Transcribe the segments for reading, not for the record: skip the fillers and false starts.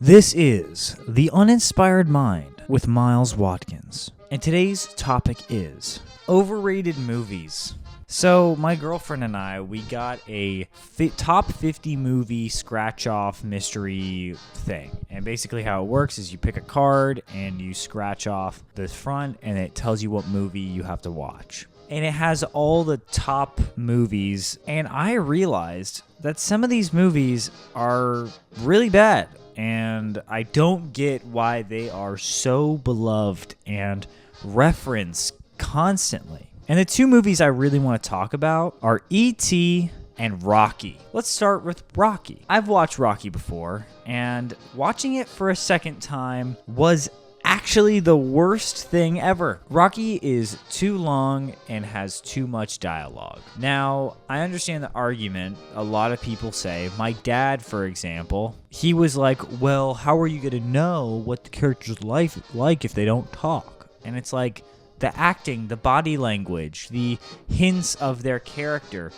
This is The Uninspired Mind with Miles Watkins, and today's topic is overrated movies. So my girlfriend and I, we got a top 50 movie scratch-off mystery thing. And basically how it works is you pick a card and you scratch off the front and it tells you what movie you have to watch. And it has all the top movies, and I realized that some of these movies are really bad. And I don't get why they are so beloved and referenced constantly. And the two movies I really want to talk about are E.T. and Rocky. Let's start with Rocky. I've watched Rocky before, and watching it for a second time was actually the worst thing ever. Rocky is too long and has too much dialogue. Now, I understand the argument. A lot of people say, my dad, for example, he was like, well, how are you going to know what the character's life like if they don't talk? And it's like, the acting, the body language, the hints of their character.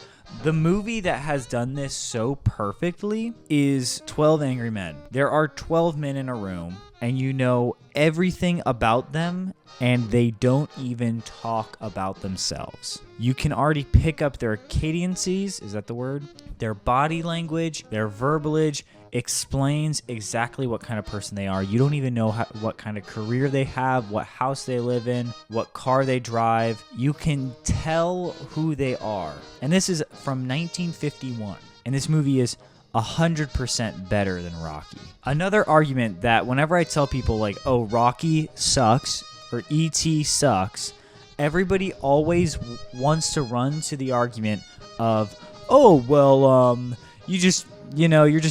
The movie that has done this so perfectly is 12 Angry Men. There are 12 men in a room, and you know everything about them, and they don't even talk about themselves. You can already pick up their cadences, is that the word? Their body language, their verbalage explains exactly what kind of person they are. You don't even know what kind of career they have, what house they live in, what car they drive. You can tell who they are. And this is from 1951. And this movie is 100% better than Rocky. Another argument that whenever I tell people like, oh, Rocky sucks or E.T. sucks, everybody always wants to run to the argument of, oh, well, you're just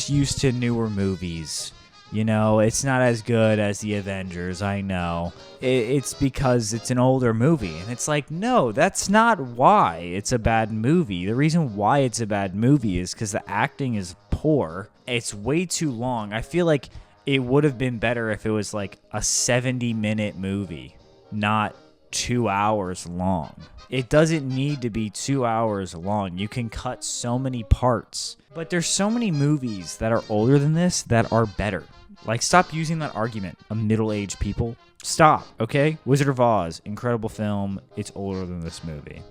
used to newer movies. You know, it's not as good as the Avengers, I know. It's because it's an older movie. And it's like, no, that's not why it's a bad movie. The reason why it's a bad movie is because the acting is poor. It's way too long. I feel like it would have been better if it was like a 70-minute movie, not 2 hours long. It doesn't need to be 2 hours long. You can cut so many parts. But there's so many movies that are older than this that are better. Like, stop using that argument of middle-aged people. Stop, okay? Wizard of Oz, incredible film. It's older than this movie.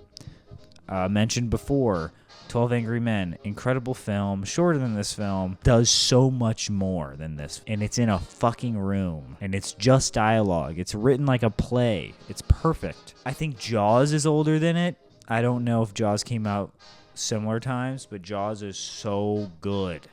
Mentioned before, 12 Angry Men, incredible film, shorter than this film, does so much more than this. And it's in a fucking room. And it's just dialogue. It's written like a play. It's perfect. I think Jaws is older than it. I don't know if Jaws came out similar times, but Jaws is so good.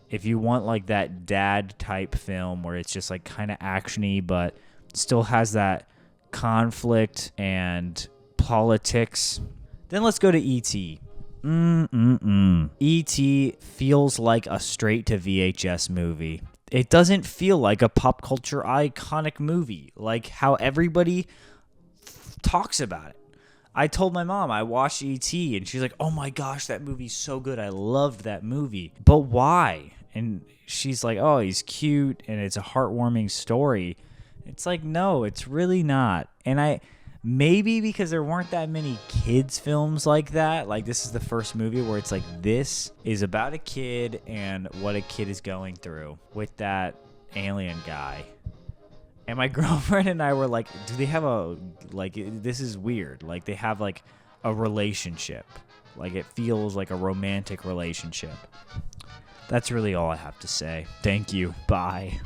If you want like that dad type film where it's just like kind of actiony but still has that conflict and politics, then let's go to E.T. E.T. feels like a straight to VHS movie. It doesn't feel like a pop culture iconic movie, like how everybody talks about it. I told my mom I watched E.T. and she's like, oh my gosh, that movie's so good. I loved that movie. But why? And she's like, oh, he's cute and it's a heartwarming story. It's like, no, it's really not. And maybe because there weren't that many kids films like that. Like, this is the first movie where it's like, this is about a kid and what a kid is going through with that alien guy. And my girlfriend and I were like, do they have this is weird. Like, they have like a relationship. Like, it feels like a romantic relationship. That's really all I have to say. Thank you. Bye.